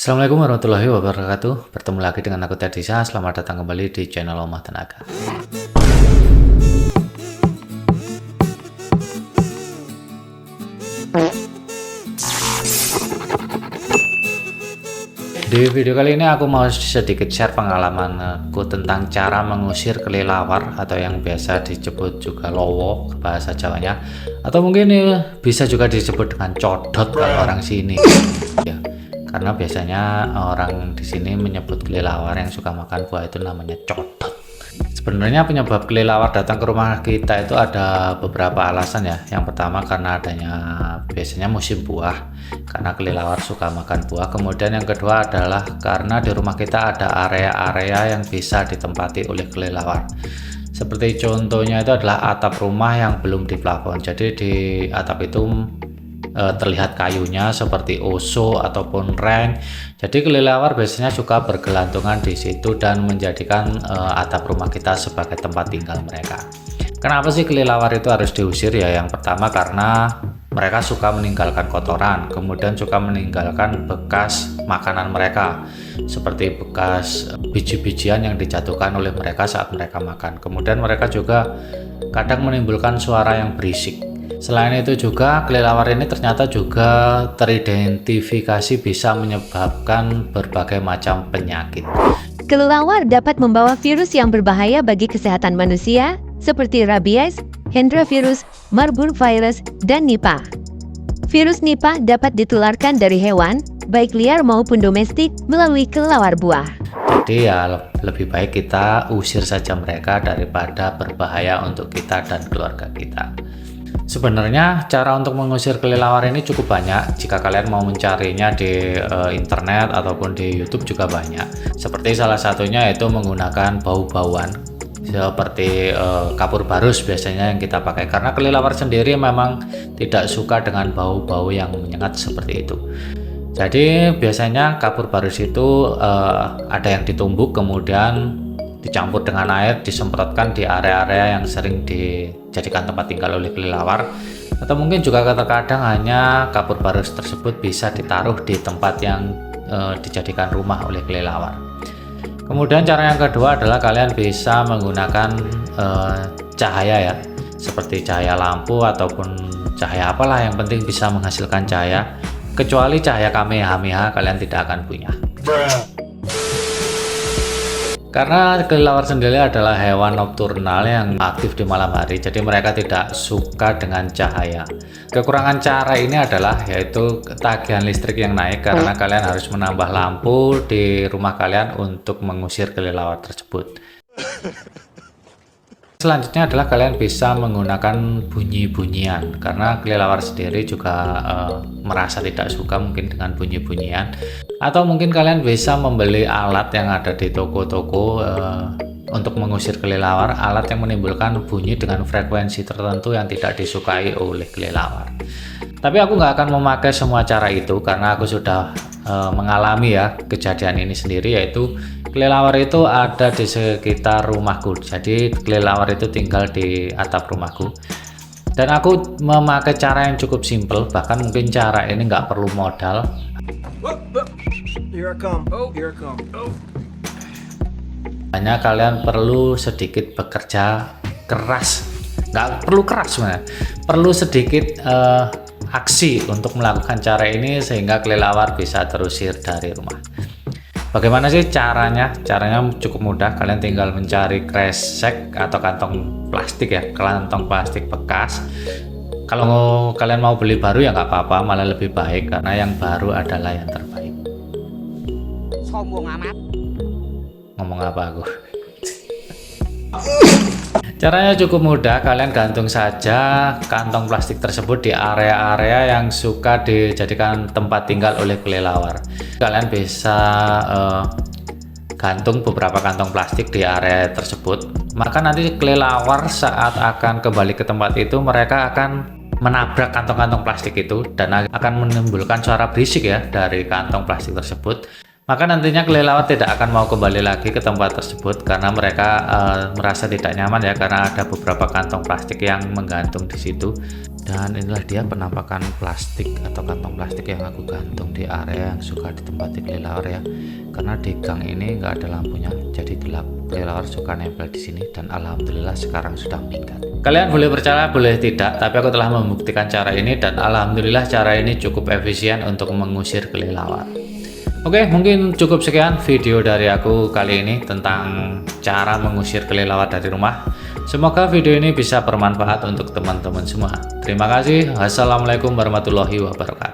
Assalamualaikum warahmatullahi wabarakatuh. Bertemu lagi dengan aku Tedisa. Selamat datang kembali di channel Omah Tenaga. Di video kali ini aku mau sedikit share pengalamanku tentang cara mengusir kelelawar atau yang biasa disebut juga lowo bahasa Jawanya, atau mungkin bisa juga disebut dengan codot kalau orang sini ya. Karena biasanya orang di sini menyebut kelelawar yang suka makan buah itu namanya codot. Sebenarnya penyebab kelelawar datang ke rumah kita itu ada beberapa alasan ya. Yang pertama karena adanya biasanya musim buah, karena kelelawar suka makan buah. Kemudian yang kedua adalah karena di rumah kita ada area-area yang bisa ditempati oleh kelelawar. Seperti contohnya itu adalah atap rumah yang belum diplafon. Jadi di atap itu terlihat kayunya seperti oso ataupun reng. Jadi kelelawar biasanya suka bergelantungan di situ dan menjadikan atap rumah kita sebagai tempat tinggal mereka. Kenapa sih kelelawar itu harus diusir ya? Yang pertama karena mereka suka meninggalkan kotoran, kemudian suka meninggalkan bekas makanan mereka seperti bekas biji-bijian yang dijatuhkan oleh mereka saat mereka makan. Kemudian mereka juga kadang menimbulkan suara yang berisik. Selain itu juga kelelawar ini ternyata juga teridentifikasi bisa menyebabkan berbagai macam penyakit. Kelelawar dapat membawa virus yang berbahaya bagi kesehatan manusia seperti rabies, Hendra virus, Marburg virus, dan Nipah. Virus Nipah dapat ditularkan dari hewan, baik liar maupun domestik, melalui kelelawar buah. Jadi ya lebih baik kita usir saja mereka daripada berbahaya untuk kita dan keluarga kita. Sebenarnya cara untuk mengusir kelelawar ini cukup banyak. Jika kalian mau mencarinya di internet ataupun di YouTube juga banyak. Seperti salah satunya itu menggunakan bau-bauan seperti kapur barus biasanya yang kita pakai, karena kelelawar sendiri memang tidak suka dengan bau-bau yang menyengat seperti itu. Jadi biasanya kapur barus itu ada yang ditumbuk kemudian dicampur dengan air, disemprotkan di area-area yang sering dijadikan tempat tinggal oleh kelelawar, atau mungkin juga terkadang hanya kapur barus tersebut bisa ditaruh di tempat yang dijadikan rumah oleh kelelawar. Kemudian cara yang kedua adalah kalian bisa menggunakan cahaya ya, seperti cahaya lampu ataupun cahaya apalah, yang penting bisa menghasilkan cahaya. Kecuali cahaya Kamehameha kalian tidak akan punya. Karena kelelawar sendiri adalah hewan nokturnal yang aktif di malam hari, jadi mereka tidak suka dengan cahaya. Kekurangan cara ini adalah yaitu tagihan listrik yang naik, karena kalian harus menambah lampu di rumah kalian untuk mengusir kelelawar tersebut. Selanjutnya adalah kalian bisa menggunakan bunyi-bunyian, karena kelelawar sendiri juga merasa tidak suka mungkin dengan bunyi-bunyian. Atau mungkin kalian bisa membeli alat yang ada di toko-toko untuk mengusir kelelawar, alat yang menimbulkan bunyi dengan frekuensi tertentu yang tidak disukai oleh kelelawar. Tapi aku nggak akan memakai semua cara itu karena aku sudah mengalami ya kejadian ini sendiri, yaitu kelelawar itu ada di sekitar rumahku. Jadi kelelawar itu tinggal di atap rumahku. Dan aku memakai cara yang cukup simpel, bahkan mungkin cara ini nggak perlu modal. Here I come. Oh, here I come. Oh. Hanya kalian perlu sedikit bekerja keras. Nggak perlu keras sebenarnya. Perlu sedikit aksi untuk melakukan cara ini sehingga kelelawar bisa terusir dari rumah. Bagaimana sih caranya? Caranya cukup mudah. Kalian tinggal mencari kresek atau kantong plastik ya, kantong plastik bekas. Kalau kalian mau beli baru ya nggak apa-apa, malah lebih baik karena yang baru adalah yang terbaik. Sombong amat. Ngomong apa aku? Caranya cukup mudah, kalian gantung saja kantong plastik tersebut di area-area yang suka dijadikan tempat tinggal oleh kelelawar. Kalian bisa gantung beberapa kantong plastik di area tersebut, maka nanti kelelawar saat akan kembali ke tempat itu mereka akan menabrak kantong-kantong plastik itu dan akan menimbulkan suara berisik ya dari kantong plastik tersebut. Maka nantinya kelelawar tidak akan mau kembali lagi ke tempat tersebut karena mereka merasa tidak nyaman ya, karena ada beberapa kantong plastik yang menggantung di situ. Dan inilah dia penampakan plastik atau kantong plastik yang aku gantung di area yang suka ditempati kelelawar ya. Karena di gang ini nggak ada lampunya, jadi gelap. Kelelawar suka nempel di sini dan alhamdulillah sekarang sudah meninggal. Kalian boleh percaya boleh tidak, tapi aku telah membuktikan cara ini dan alhamdulillah cara ini cukup efisien untuk mengusir kelelawar. Oke, mungkin cukup sekian video dari aku kali ini tentang cara mengusir kelelawar dari rumah. Semoga video ini bisa bermanfaat untuk teman-teman semua. Terima kasih. Wassalamualaikum warahmatullahi wabarakatuh.